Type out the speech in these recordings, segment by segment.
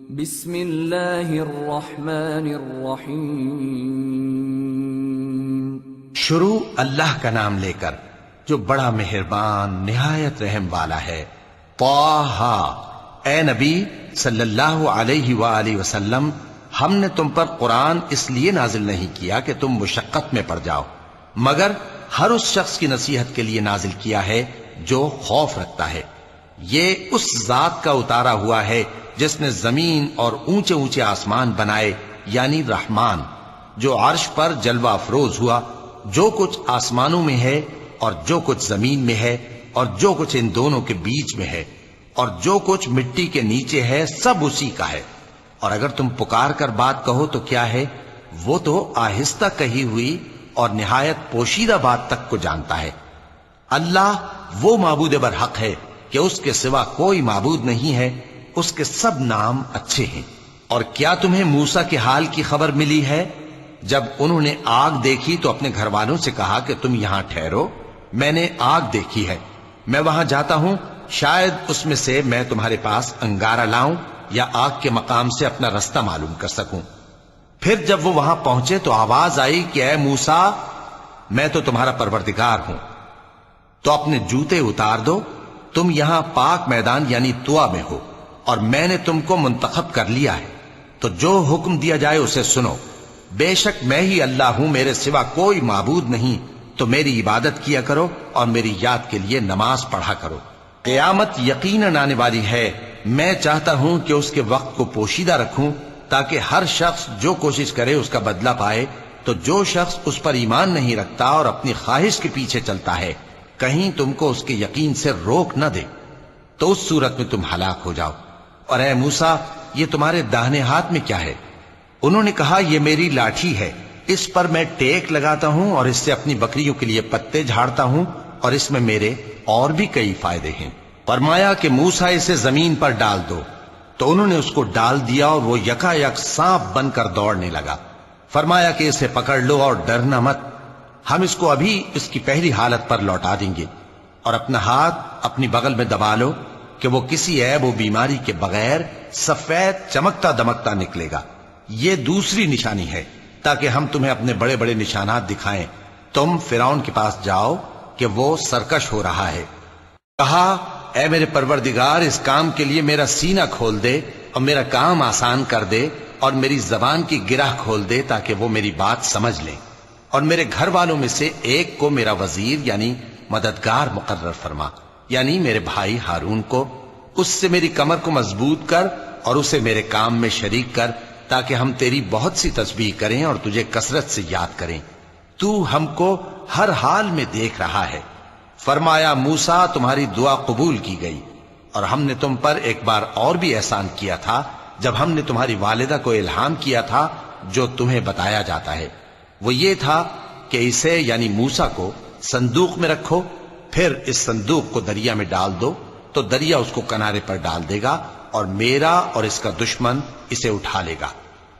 بسم اللہ الرحمن الرحیم۔ شروع اللہ کا نام لے کر جو بڑا مہربان نہایت رحم والا ہے۔ طٰہ، اے نبی صلی اللہ علیہ وآلہ وسلم، ہم نے تم پر قرآن اس لیے نازل نہیں کیا کہ تم مشقت میں پڑ جاؤ، مگر ہر اس شخص کی نصیحت کے لیے نازل کیا ہے جو خوف رکھتا ہے۔ یہ اس ذات کا اتارا ہوا ہے جس نے زمین اور اونچے اونچے آسمان بنائے، یعنی رحمان، جو عرش پر جلوہ افروز ہوا۔ جو کچھ آسمانوں میں ہے اور جو کچھ زمین میں ہے اور جو کچھ ان دونوں کے بیچ میں ہے اور جو کچھ مٹی کے نیچے ہے، سب اسی کا ہے۔ اور اگر تم پکار کر بات کہو تو کیا ہے، وہ تو آہستہ کہی ہوئی اور نہایت پوشیدہ بات تک کو جانتا ہے۔ اللہ وہ معبود برحق ہے کہ اس کے سوا کوئی معبود نہیں ہے، اس کے سب نام اچھے ہیں۔ اور کیا تمہیں موسیٰ کے حال کی خبر ملی ہے؟ جب انہوں نے آگ دیکھی تو اپنے گھر والوں سے کہا کہ تم یہاں ٹھہرو، میں نے آگ دیکھی ہے، میں وہاں جاتا ہوں، شاید اس میں سے میں تمہارے پاس انگارہ لاؤں یا آگ کے مقام سے اپنا رستہ معلوم کر سکوں۔ پھر جب وہ وہاں پہنچے تو آواز آئی کہ اے موسیٰ، میں تو تمہارا پروردگار ہوں، تو اپنے جوتے اتار دو، تم یہاں پاک میدان یعنی طوا میں ہو، اور میں نے تم کو منتخب کر لیا ہے، تو جو حکم دیا جائے اسے سنو۔ بے شک میں ہی اللہ ہوں، میرے سوا کوئی معبود نہیں، تو میری عبادت کیا کرو اور میری یاد کے لیے نماز پڑھا کرو۔ قیامت یقیناً آنے والی ہے، میں چاہتا ہوں کہ اس کے وقت کو پوشیدہ رکھوں تاکہ ہر شخص جو کوشش کرے اس کا بدلہ پائے۔ تو جو شخص اس پر ایمان نہیں رکھتا اور اپنی خواہش کے پیچھے چلتا ہے، کہیں تم کو اس کے یقین سے روک نہ دے، تو اس صورت میں تم ہلاک ہو جاؤ۔ اور اے موسیٰ، یہ تمہارے داہنے ہاتھ میں کیا ہے؟ انہوں نے کہا یہ میری لاٹھی ہے، اس پر میں ٹیک لگاتا ہوں اور اس سے اپنی بکریوں کے لیے پتے جھاڑتا ہوں، اور اس میں میرے اور بھی کئی فائدے ہیں۔ فرمایا کہ موسیٰ اسے زمین پر ڈال دو، تو انہوں نے اس کو ڈال دیا اور وہ یکا یک سانپ بن کر دوڑنے لگا۔ فرمایا کہ اسے پکڑ لو اور ڈرنا مت، ہم اس کو ابھی اس کی پہلی حالت پر لوٹا دیں گے، اور اپنا ہاتھ اپنی بغل میں دبا لو کہ وہ کسی عیب و بیماری کے بغیر سفید چمکتا دمکتا نکلے گا۔ یہ دوسری نشانی ہے تاکہ ہم تمہیں اپنے بڑے بڑے نشانات دکھائیں۔ تم فرعون کے پاس جاؤ کہ وہ سرکش ہو رہا ہے۔ کہا اے میرے پروردگار، اس کام کے لیے میرا سینہ کھول دے اور میرا کام آسان کر دے، اور میری زبان کی گرہ کھول دے تاکہ وہ میری بات سمجھ لیں، اور میرے گھر والوں میں سے ایک کو میرا وزیر یعنی مددگار مقرر فرما، یعنی میرے بھائی ہارون کو۔ اس سے میری کمر کو مضبوط کر اور اسے میرے کام میں شریک کر، تاکہ ہم تیری بہت سی تسبیح کریں اور تجھے کثرت سے یاد کریں، تو ہم کو ہر حال میں دیکھ رہا ہے۔ فرمایا موسیٰ، تمہاری دعا قبول کی گئی، اور ہم نے تم پر ایک بار اور بھی احسان کیا تھا جب ہم نے تمہاری والدہ کو الہام کیا تھا جو تمہیں بتایا جاتا ہے۔ وہ یہ تھا کہ اسے یعنی موسیٰ کو صندوق میں رکھو، پھر اس صندوق کو دریا میں ڈال دو، تو دریا اس کو کنارے پر ڈال دے گا، اور میرا اور اس کا دشمن اسے اٹھا لے گا۔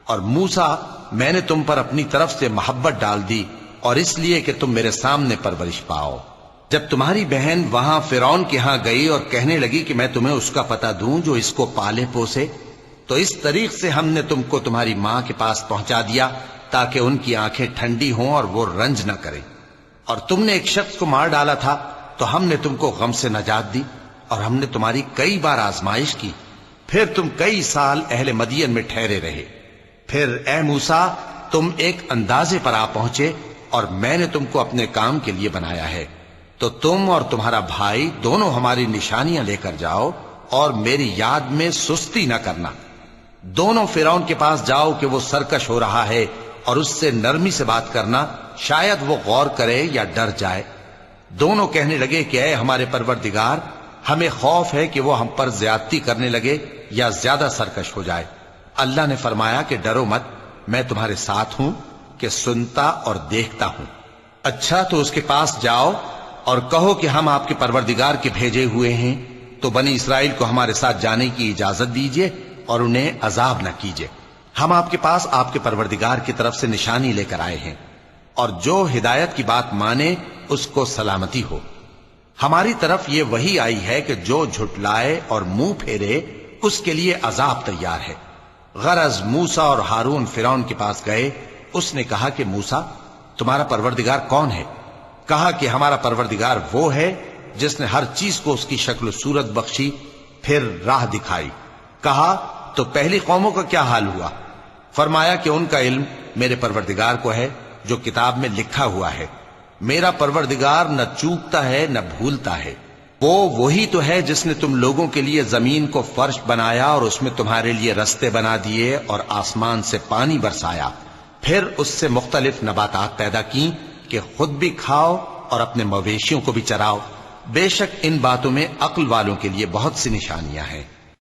اور موسیٰ، میں نے تم پر اپنی طرف سے محبت ڈال دی، اور اس لیے کہ تم میرے سامنے پرورش پاؤ۔ جب تمہاری بہن وہاں فرعون کے ہاں گئی اور کہنے لگی کہ میں تمہیں اس کا پتہ دوں جو اس کو پالے پوسے، تو اس طریق سے ہم نے تم کو تمہاری ماں کے پاس پہنچا دیا تاکہ ان کی آنکھیں ٹھنڈی ہوں اور وہ رنج نہ کریں۔ اور تم نے ایک شخص کو مار ڈالا تھا تو ہم نے تم کو غم سے نجات دی، اور ہم نے تمہاری کئی بار آزمائش کی، پھر تم کئی سال اہل مدین میں ٹھہرے رہے۔ پھر اے موسیٰ، تم ایک اندازے پر آ پہنچے، اور میں نے تم کو اپنے کام کے لیے بنایا ہے، تو تم اور تمہارا بھائی دونوں ہماری نشانیاں لے کر جاؤ، اور میری یاد میں سستی نہ کرنا۔ دونوں فرعون کے پاس جاؤ کہ وہ سرکش ہو رہا ہے، اور اس سے نرمی سے بات کرنا، شاید وہ غور کرے یا ڈر جائے۔ دونوں کہنے لگے کہ اے ہمارے پروردگار، ہمیں خوف ہے کہ وہ ہم پر زیادتی کرنے لگے یا زیادہ سرکش ہو جائے۔ اللہ نے فرمایا کہ ڈرو مت، میں تمہارے ساتھ ہوں کہ سنتا اور دیکھتا ہوں۔ اچھا، تو اس کے پاس جاؤ اور کہو کہ ہم آپ کے پروردگار کے بھیجے ہوئے ہیں، تو بنی اسرائیل کو ہمارے ساتھ جانے کی اجازت دیجیے اور انہیں عذاب نہ کیجیے۔ ہم آپ کے پاس آپ کے پروردگار کی طرف سے نشانی لے کر آئے ہیں، اور جو ہدایت کی بات مانے اس کو سلامتی ہو۔ ہماری طرف یہ وحی آئی ہے کہ جو جھٹلائے اور منہ پھیرے اس کے لیے عذاب تیار ہے۔ غرض موسیٰ اور ہارون فرعون کے پاس گئے. اس نے کہا کہ موسیٰ تمہارا پروردگار کون ہے؟ کہا کہ ہمارا پروردگار وہ ہے جس نے ہر چیز کو اس کی شکل و صورت بخشی پھر راہ دکھائی. کہا تو پہلی قوموں کا کیا حال ہوا؟ فرمایا کہ ان کا علم میرے پروردگار کو ہے جو کتاب میں لکھا ہوا ہے. میرا پروردگار نہ چوکتا ہے نہ بھولتا ہے. وہ وہی تو ہے جس نے تم لوگوں کے لیے زمین کو فرش بنایا اور اس میں تمہارے لیے رستے بنا دیے اور آسمان سے پانی برسایا، پھر اس سے مختلف نباتات پیدا کی کہ خود بھی کھاؤ اور اپنے مویشیوں کو بھی چراؤ. بے شک ان باتوں میں عقل والوں کے لیے بہت سی نشانیاں ہیں.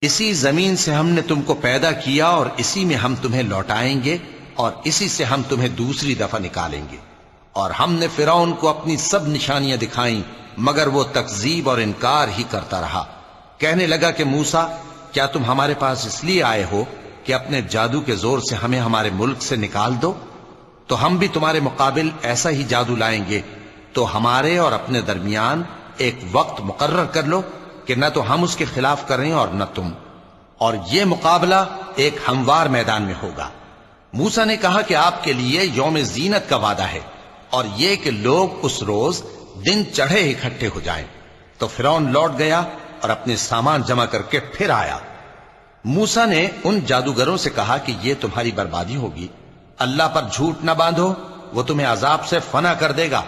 اسی زمین سے ہم نے تم کو پیدا کیا اور اسی میں ہم تمہیں لوٹائیں گے اور اسی سے ہم تمہیں دوسری دفعہ نکالیں گے. اور ہم نے فرعون کو اپنی سب نشانیاں دکھائیں مگر وہ تکذیب اور انکار ہی کرتا رہا. کہنے لگا کہ موسیٰ کیا تم ہمارے پاس اس لیے آئے ہو کہ اپنے جادو کے زور سے ہمیں ہمارے ملک سے نکال دو؟ تو ہم بھی تمہارے مقابل ایسا ہی جادو لائیں گے. تو ہمارے اور اپنے درمیان ایک وقت مقرر کر لو کہ نہ تو ہم اس کے خلاف کریں اور نہ تم، اور یہ مقابلہ ایک ہموار میدان میں ہوگا. موسیٰ نے کہا کہ آپ کے لیے یوم زینت کا وعدہ ہے اور یہ کہ لوگ اس روز دن چڑھے اکٹھے ہو جائیں. تو فرعون لوٹ گیا اور اپنے سامان جمع کر کے پھر آیا. موسیٰ نے ان جادوگروں سے کہا کہ یہ تمہاری بربادی ہوگی. اللہ پر جھوٹ نہ باندھو، وہ تمہیں عذاب سے فنا کر دے گا،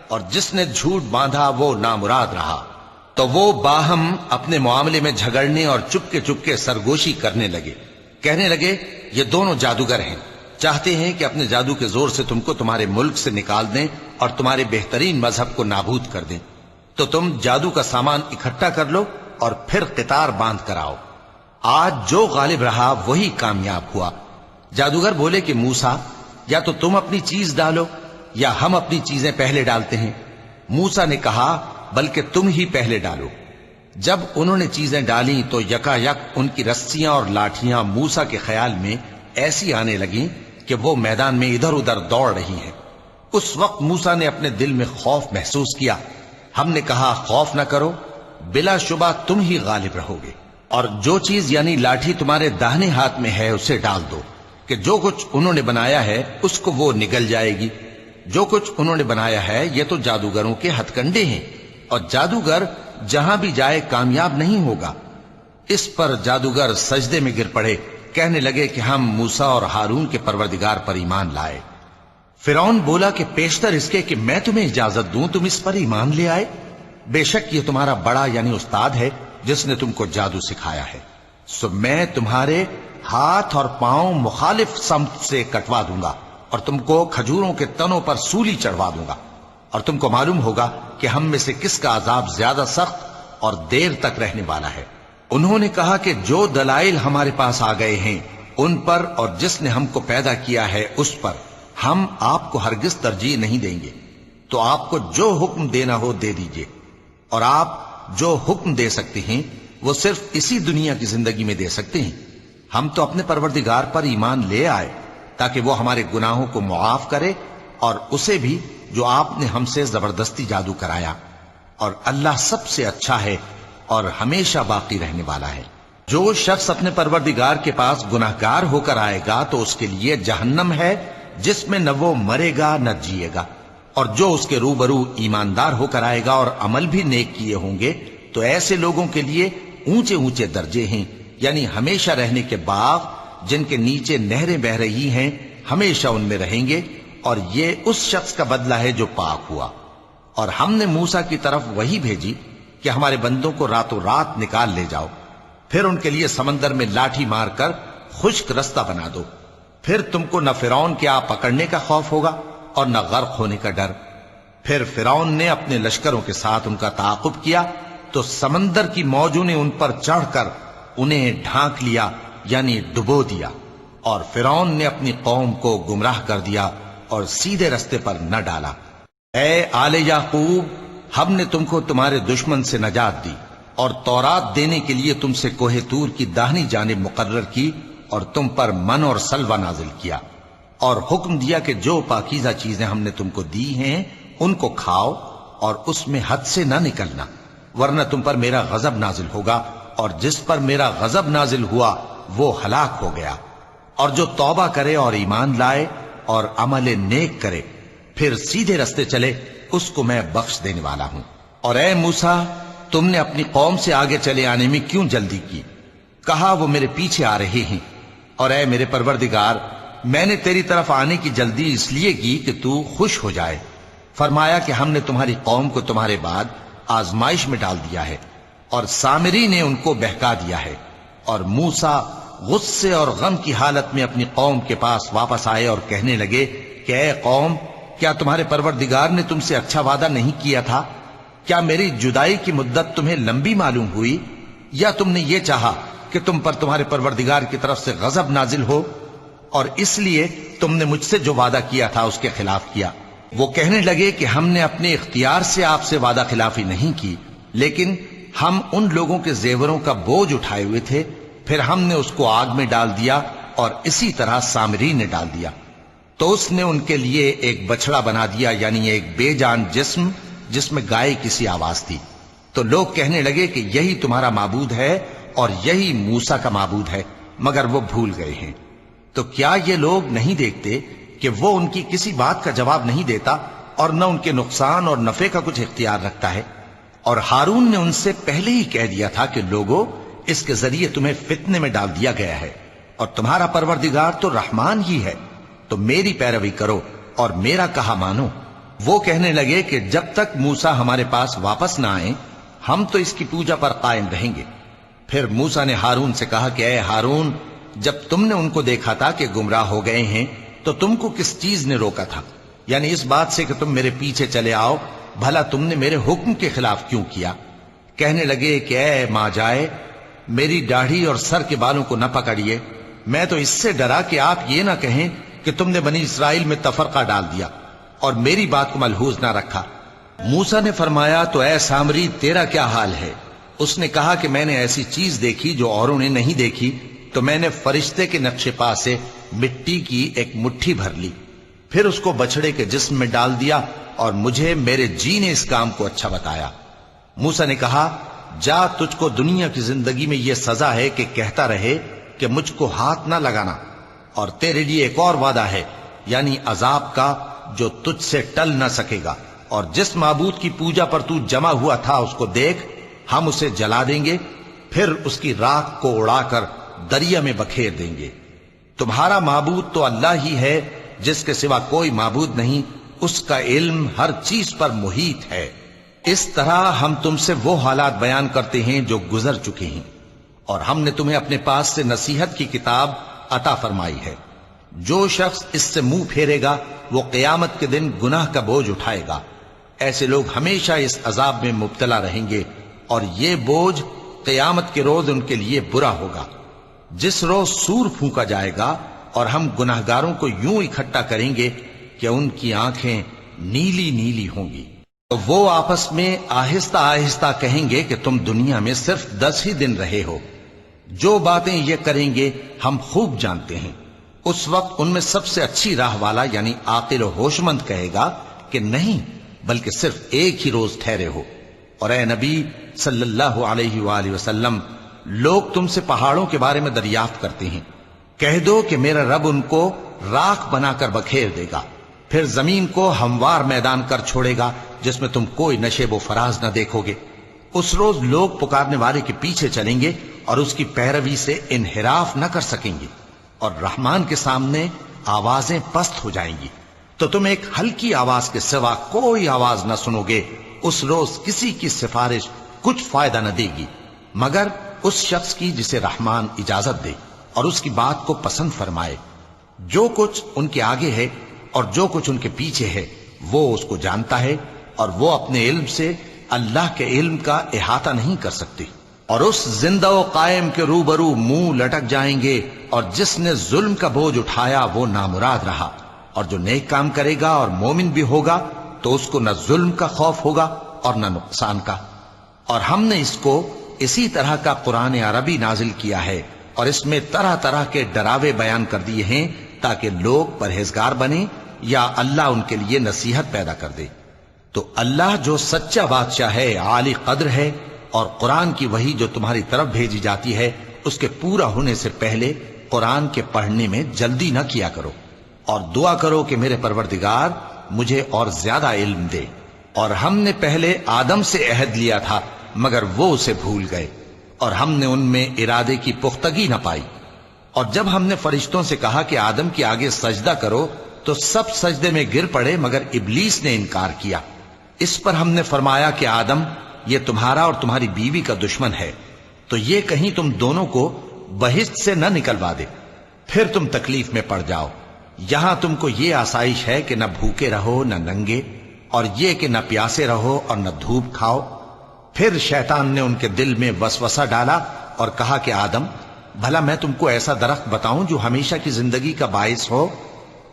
اور جس نے جھوٹ باندھا وہ نامراد رہا. تو وہ باہم اپنے معاملے میں جھگڑنے اور چپکے سرگوشی کرنے لگے. کہنے لگے یہ دونوں جادوگر ہیں، چاہتے ہیں کہ اپنے جادو کے زور سے تم کو تمہارے ملک سے نکال دیں اور تمہارے بہترین مذہب کو نابود کر دیں. تو تم جادو کا سامان اکٹھا کر لو اور پھر قطار باندھ کر آؤ. آج جو غالب رہا وہی کامیاب ہوا. جادوگر بولے کہ موسیٰ یا تو تم اپنی چیز ڈالو یا ہم اپنی چیزیں پہلے ڈالتے ہیں. موسیٰ نے کہا بلکہ تم ہی پہلے ڈالو. جب انہوں نے چیزیں ڈالیں تو یکا یک ان کی رسیاں اور لاٹھیاں موسیٰ کے خیال میں ایسی آنے لگیں کہ وہ میدان میں ادھر ادھر دوڑ رہی ہیں. اس وقت موسیٰ نے اپنے دل میں خوف محسوس کیا. ہم نے کہا خوف نہ کرو، بلا شبہ تم ہی غالب رہو گے، اور جو چیز یعنی لاٹھی تمہارے داہنے ہاتھ میں ہے اسے ڈال دو کہ جو کچھ انہوں نے بنایا ہے اس کو وہ نگل جائے گی. جو کچھ انہوں نے بنایا ہے یہ تو جادوگروں کے ہتھ کنڈے ہیں، اور جادوگر جہاں بھی جائے کامیاب نہیں ہوگا. اس پر جادوگر سجدے میں گر پڑے. کہنے لگے کہ ہم موسیٰ اور ہارون کے پروردگار پر ایمان لائے. فرعون بولا کہ پیشتر اس کے کہ میں تمہیں اجازت دوں تم اس پر ایمان لے آئے. بے شک یہ تمہارا بڑا یعنی استاد ہے جس نے تم کو جادو سکھایا ہے. سو میں تمہارے ہاتھ اور پاؤں مخالف سمت سے کٹوا دوں گا اور تم کو کھجوروں کے تنوں پر سولی چڑھوا دوں گا، اور تم کو معلوم ہوگا کہ ہم میں سے کس کا عذاب زیادہ سخت اور دیر تک رہنے والا ہے. انہوں نے کہا کہ جو دلائل ہمارے پاس آ گئے ہیں ان پر اور جس نے ہم کو پیدا کیا ہے اس پر ہم آپ کو ہرگز ترجیح نہیں دیں گے. تو آپ کو جو حکم دینا ہو دے دیجئے، اور آپ جو حکم دے سکتے ہیں وہ صرف اسی دنیا کی زندگی میں دے سکتے ہیں. ہم تو اپنے پروردگار پر ایمان لے آئے تاکہ وہ ہمارے گناہوں کو معاف کرے اور اسے بھی جو آپ نے ہم سے زبردستی جادو کرایا. اور اللہ سب سے اچھا ہے اور ہمیشہ باقی رہنے والا ہے. جو شخص اپنے پروردگار کے پاس گناہگار ہو کر آئے گا تو اس کے لیے جہنم ہے جس میں نہ وہ مرے گا نہ جیے گا، اور جو اس کے روبرو ایماندار ہو کر آئے گا اور عمل بھی نیک کیے ہوں گے تو ایسے لوگوں کے لیے اونچے اونچے درجے ہیں، یعنی ہمیشہ رہنے کے باغ جن کے نیچے نہریں بہ رہی ہیں، ہمیشہ ان میں رہیں گے. اور یہ اس شخص کا بدلہ ہے جو پاک ہوا. اور ہم نے موسیٰ کی طرف وہی بھیجی کہ ہمارے بندوں کو راتوں رات نکال لے جاؤ، پھر ان کے لیے سمندر میں لاٹھی مار کر خشک رستہ بنا دو. پھر تم کو نہ فرعون کے آ پکڑنے کا خوف ہوگا اور نہ غرق ہونے کا ڈر. پھر فرعون نے اپنے لشکروں کے ساتھ ان کا تعاقب کیا تو سمندر کی موجوں نے ان پر چڑھ کر انہیں ڈھانک لیا یعنی ڈبو دیا. اور فرعون نے اپنی قوم کو گمراہ کر دیا اور سیدھے رستے پر نہ ڈالا. اے آل یعقوب، ہم نے تم کو تمہارے دشمن سے نجات دی اور تورات دینے کے لیے تم سے کوہ طور کی داہنی جانب مقرر کی اور تم پر من اور سلوہ نازل کیا، اور حکم دیا کہ جو پاکیزہ چیزیں ہم نے تم کو دی ہیں ان کو کھاؤ اور اس میں حد سے نہ نکلنا، ورنہ تم پر میرا غضب نازل ہوگا، اور جس پر میرا غضب نازل ہوا وہ ہلاک ہو گیا. اور جو توبہ کرے اور ایمان لائے اور عمل نیک کرے پھر سیدھے رستے چلے اس کو میں بخش دینے والا ہوں۔ اور اے موسیٰ، تم نے اپنی قوم سے آگے چلے آنے میں کیوں جلدی کی؟ کہا وہ میرے پیچھے آ رہے ہیں۔ اور اے میرے پروردگار، میں نے تیری طرف آنے کی جلدی اس لیے کی کہ تو خوش ہو جائے۔ فرمایا کہ ہم نے تمہاری قوم کو تمہارے بعد آزمائش میں ڈال دیا ہے اور سامری نے ان کو بہکا دیا ہے۔ اور موسیٰ غصے اور غم کی حالت میں اپنی قوم کے پاس واپس آئے اور کہنے لگے کہ اے قوم، کیا تمہارے پروردگار نے تم سے اچھا وعدہ نہیں کیا تھا؟ کیا میری جدائی کی مدت تمہیں لمبی معلوم ہوئی، یا تم نے یہ چاہا کہ تم پر تمہارے پروردگار کی طرف سے غضب نازل ہو اور اس لیے تم نے مجھ سے جو وعدہ کیا تھا اس کے خلاف کیا؟ وہ کہنے لگے کہ ہم نے اپنے اختیار سے آپ سے وعدہ خلافی نہیں کی، لیکن ہم ان لوگوں کے زیوروں کا بوجھ اٹھائے ہوئے تھے، پھر ہم نے اس کو آگ میں ڈال دیا اور اسی طرح سامری نے ڈال دیا۔ تو اس نے ان کے لیے ایک بچڑا بنا دیا، یعنی ایک بے جان جسم جس میں گائے کسی آواز تھی۔ تو لوگ کہنے لگے کہ یہی تمہارا معبود ہے اور یہی موسیٰ کا معبود ہے، مگر وہ بھول گئے ہیں۔ تو کیا یہ لوگ نہیں دیکھتے کہ وہ ان کی کسی بات کا جواب نہیں دیتا اور نہ ان کے نقصان اور نفع کا کچھ اختیار رکھتا ہے؟ اور ہارون نے ان سے پہلے ہی کہہ دیا تھا کہ لوگوں، اس کے ذریعے تمہیں فتنے میں ڈال دیا گیا ہے، اور تمہارا پروردگار تو رحمان ہی ہے، تو میری پیروی کرو اور میرا کہا مانو۔ وہ کہنے لگے کہ جب تک موسیٰ ہمارے پاس واپس نہ آئیں ہم تو اس کی پوجا پر قائم رہیں گے۔ پھر موسیٰ نے ہارون سے کہا کہ اے ہارون، جب تم نے ان کو دیکھا تھا کہ گمراہ ہو گئے ہیں تو تم کو کس چیز نے روکا تھا؟ یعنی اس بات سے کہ تم میرے پیچھے چلے آؤ، بھلا تم نے میرے حکم کے خلاف کیوں کیا؟ کہنے لگے کہ اے ماں جائے، میری داڑھی اور سر کے بالوں کو نہ پکڑیے، میں تو اس سے ڈرا کہ آپ یہ نہ کہیں کہ تم نے بنی اسرائیل میں تفرقہ ڈال دیا اور میری بات کو ملحوظ نہ رکھا۔ موسیٰ نے فرمایا تو اے سامری، تیرا کیا حال ہے؟ اس نے کہا کہ میں نے ایسی چیز دیکھی جو اوروں نے نہیں دیکھی، تو میں نے فرشتے کے نقش پا سے مٹی کی ایک مٹھی بھر لی، پھر اس کو بچڑے کے جسم میں ڈال دیا اور مجھے میرے جی نے اس کام کو اچھا بتایا۔ موسیٰ نے کہا جا، تجھ کو دنیا کی زندگی میں یہ سزا ہے کہ کہتا رہے کہ مجھ کو ہاتھ نہ لگانا، اور تیرے لیے ایک اور وعدہ ہے، یعنی عذاب کا جو تجھ سے ٹل نہ سکے گا، اور جس معبود کی پوجا پر تو جمع ہوا تھا اس کو دیکھ، ہم اسے جلا دیں گے، پھر اس کی راکھ کو اڑا کر دریا میں بکھیر دیں گے۔ تمہارا معبود تو اللہ ہی ہے، جس کے سوا کوئی معبود نہیں، اس کا علم ہر چیز پر محیط ہے۔ اس طرح ہم تم سے وہ حالات بیان کرتے ہیں جو گزر چکے ہیں، اور ہم نے تمہیں اپنے پاس سے نصیحت کی کتاب عطا فرمائی ہے۔ جو شخص اس سے منہ پھیرے گا وہ قیامت کے دن گناہ کا بوجھ اٹھائے گا۔ ایسے لوگ ہمیشہ اس عذاب میں مبتلا رہیں گے، اور یہ بوجھ قیامت کے روز ان کے لیے برا ہوگا، جس روز سور پھونکا جائے گا اور ہم گناہگاروں کو یوں اکٹھا کریں گے کہ ان کی آنکھیں نیلی نیلی ہوں گی۔ تو وہ آپس میں آہستہ آہستہ کہیں گے کہ تم دنیا میں صرف 10 ہی دن رہے ہو، جو باتیں یہ کریں گے ہم خوب جانتے ہیں۔ اس وقت ان میں سب سے اچھی راہ والا یعنی عاقل و ہوش مند کہے گا کہ نہیں، بلکہ صرف ایک ہی روز ٹھہرے ہو۔ اور اے نبی صلی اللہ علیہ وآلہ وسلم، لوگ تم سے پہاڑوں کے بارے میں دریافت کرتے ہیں، کہہ دو کہ میرا رب ان کو راکھ بنا کر بکھیر دے گا، پھر زمین کو ہموار میدان کر چھوڑے گا جس میں تم کوئی نشیب و فراز نہ دیکھو گے۔ اس روز لوگ پکارنے والے کے پیچھے چلیں گے اور اس کی پیروی سے انحراف نہ کر سکیں گے، اور رحمان کے سامنے آوازیں پست ہو جائیں گی، تو تم ایک ہلکی آواز کے سوا کوئی آواز نہ سنو گے۔ اس روز کسی کی سفارش کچھ فائدہ نہ دے گی مگر اس شخص کی جسے رحمان اجازت دے اور اس کی بات کو پسند فرمائے۔ جو کچھ ان کے آگے ہے اور جو کچھ ان کے پیچھے ہے وہ اس کو جانتا ہے، اور وہ اپنے علم سے اللہ کے علم کا احاطہ نہیں کر سکتے۔ اور اس زندہ و قائم کے روبرو منہ لٹک جائیں گے، اور جس نے ظلم کا بوجھ اٹھایا وہ نامراد رہا، اور جو نیک کام کرے گا اور مومن بھی ہوگا تو اس کو نہ ظلم کا خوف ہوگا اور نہ نقصان کا۔ اور ہم نے اس کو اسی طرح کا قرآن عربی نازل کیا ہے، اور اس میں طرح طرح کے ڈراوے بیان کر دیے ہیں تاکہ لوگ پرہیزگار بنیں یا اللہ ان کے لیے نصیحت پیدا کر دے۔ تو اللہ جو سچا بادشاہ ہے، عالی قدر ہے، اور قرآن کی وحی جو تمہاری طرف بھیجی جاتی ہے اس کے پورا ہونے سے پہلے قرآن کے پڑھنے میں جلدی نہ کیا کرو، اور دعا کرو کہ میرے پروردگار مجھے اور زیادہ علم دے۔ اور ہم نے پہلے آدم سے عہد لیا تھا مگر وہ اسے بھول گئے، اور ہم نے ان میں ارادے کی پختگی نہ پائی۔ اور جب ہم نے فرشتوں سے کہا کہ آدم کے آگے سجدہ کرو تو سب سجدے میں گر پڑے مگر ابلیس نے انکار کیا۔ اس پر ہم نے فرمایا کہ آدم، یہ تمہارا اور تمہاری بیوی کا دشمن ہے، تو یہ کہیں تم دونوں کو بہشت سے نہ نکلوا دے، پھر تم تکلیف میں پڑ جاؤ۔ یہاں تم کو یہ آسائش ہے کہ نہ بھوکے رہو نہ ننگے، اور یہ کہ نہ پیاسے رہو اور نہ دھوپ کھاؤ۔ پھر شیطان نے ان کے دل میں وسوسہ ڈالا اور کہا کہ آدم، بھلا میں تم کو ایسا درخت بتاؤں جو ہمیشہ کی زندگی کا باعث ہو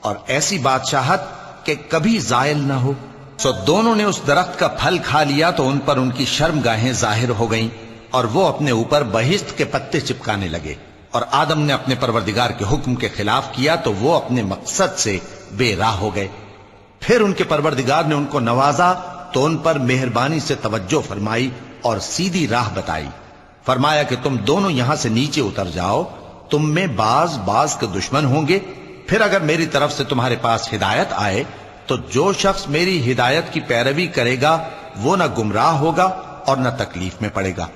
اور ایسی بادشاہت کہ کبھی زائل نہ ہو؟ سو دونوں نے اس درخت کا پھل کھا لیا تو ان پر ان کی شرم گاہیں ظاہر ہو گئیں، اور وہ اپنے اوپر بہشت کے پتے چپکانے لگے۔ اور آدم نے اپنے پروردگار کے حکم کے خلاف کیا تو وہ اپنے مقصد سے بے راہ ہو گئے۔ پھر ان کے پروردگار نے ان کو نوازا تو ان پر مہربانی سے توجہ فرمائی اور سیدھی راہ بتائی۔ فرمایا کہ تم دونوں یہاں سے نیچے اتر جاؤ، تم میں بعض کے دشمن ہوں گے، پھر اگر میری طرف سے تمہارے پاس ہدایت آئے تو جو شخص میری ہدایت کی پیروی کرے گا وہ نہ گمراہ ہوگا اور نہ تکلیف میں پڑے گا،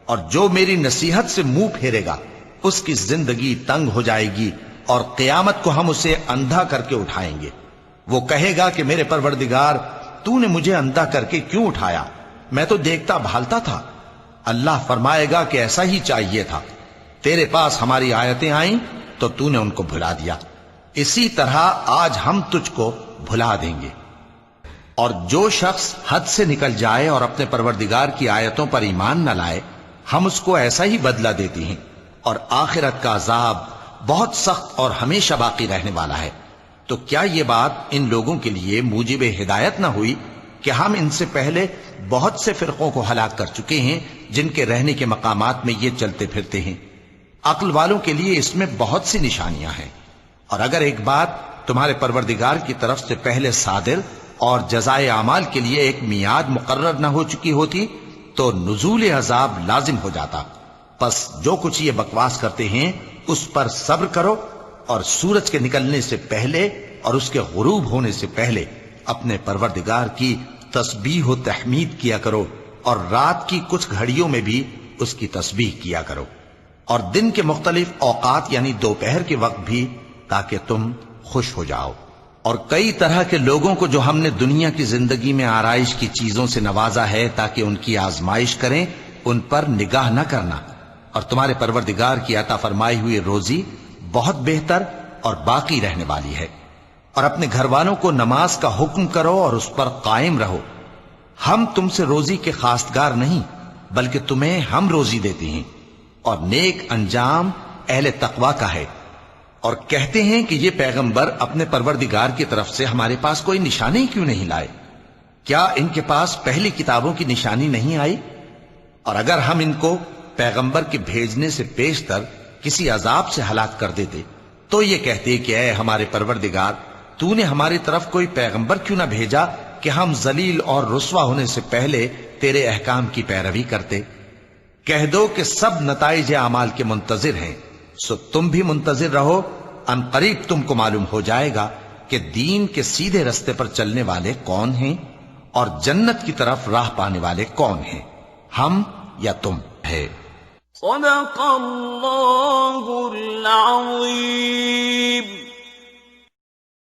اور جو میری نصیحت سے منہ پھیرے گا اس کی زندگی تنگ ہو جائے گی، اور قیامت کو ہم اسے اندھا کر کے اٹھائیں گے۔ وہ کہے گا کہ میرے پروردگار، تو نے مجھے اندھا کر کے کیوں اٹھایا؟ میں تو دیکھتا بھالتا تھا۔ اللہ فرمائے گا کہ ایسا ہی چاہیے تھا، تیرے پاس ہماری آیتیں آئیں تو تو نے ان کو بھلا دیا، اسی طرح آج ہم تجھ کو بھلا دیں گے۔ اور جو شخص حد سے نکل جائے اور اپنے پروردگار کی آیتوں پر ایمان نہ لائے، ہم اس کو ایسا ہی بدلہ دیتے ہیں، اور آخرت کا عذاب بہت سخت اور ہمیشہ باقی رہنے والا ہے۔ تو کیا یہ بات ان لوگوں کے لیے موجب ہدایت نہ ہوئی کہ ہم ان سے پہلے بہت سے فرقوں کو ہلاک کر چکے ہیں جن کے رہنے کے مقامات میں یہ چلتے پھرتے ہیں؟ عقل والوں کے لیے اس میں بہت سی نشانیاں ہیں۔ اور اگر ایک بات تمہارے پروردگار کی طرف سے پہلے صادر اور جزائے اعمال کے لیے ایک میعاد مقرر نہ ہو چکی ہوتی تو نزول عذاب لازم ہو جاتا۔ پس جو کچھ یہ بکواس کرتے ہیں اس پر صبر کرو، اور سورج کے نکلنے سے پہلے اور اس کے غروب ہونے سے پہلے اپنے پروردگار کی تسبیح و تحمید کیا کرو، اور رات کی کچھ گھڑیوں میں بھی اس کی تسبیح کیا کرو، اور دن کے مختلف اوقات یعنی دوپہر کے وقت بھی، تاکہ تم خوش ہو جاؤ۔ اور کئی طرح کے لوگوں کو جو ہم نے دنیا کی زندگی میں آرائش کی چیزوں سے نوازا ہے تاکہ ان کی آزمائش کریں، ان پر نگاہ نہ کرنا، اور تمہارے پروردگار کی عطا فرمائی ہوئی روزی بہت بہتر اور باقی رہنے والی ہے۔ اور اپنے گھر والوں کو نماز کا حکم کرو اور اس پر قائم رہو۔ ہم تم سے روزی کے خواستگار نہیں بلکہ تمہیں ہم روزی دیتے ہیں، اور نیک انجام اہل تقوی کا ہے۔ اور کہتے ہیں کہ یہ پیغمبر اپنے پروردگار کی طرف سے ہمارے پاس کوئی نشانی کیوں نہیں لائے؟ کیا ان کے پاس پہلی کتابوں کی نشانی نہیں آئی؟ اور اگر ہم ان کو پیغمبر کے بھیجنے سے پیشتر کسی عذاب سے ہلاک کر دیتے تو یہ کہتے کہ اے ہمارے پروردگار، تو نے ہماری طرف کوئی پیغمبر کیوں نہ بھیجا کہ ہم ذلیل اور رسوا ہونے سے پہلے تیرے احکام کی پیروی کرتے۔ کہہ دو کہ سب نتائج اعمال کے منتظر ہیں، سو تم بھی منتظر رہو، ان قریب تم کو معلوم ہو جائے گا کہ دین کے سیدھے رستے پر چلنے والے کون ہیں اور جنت کی طرف راہ پانے والے کون ہیں، ہم یا تم ہے۔ صدق اللہ العظیم۔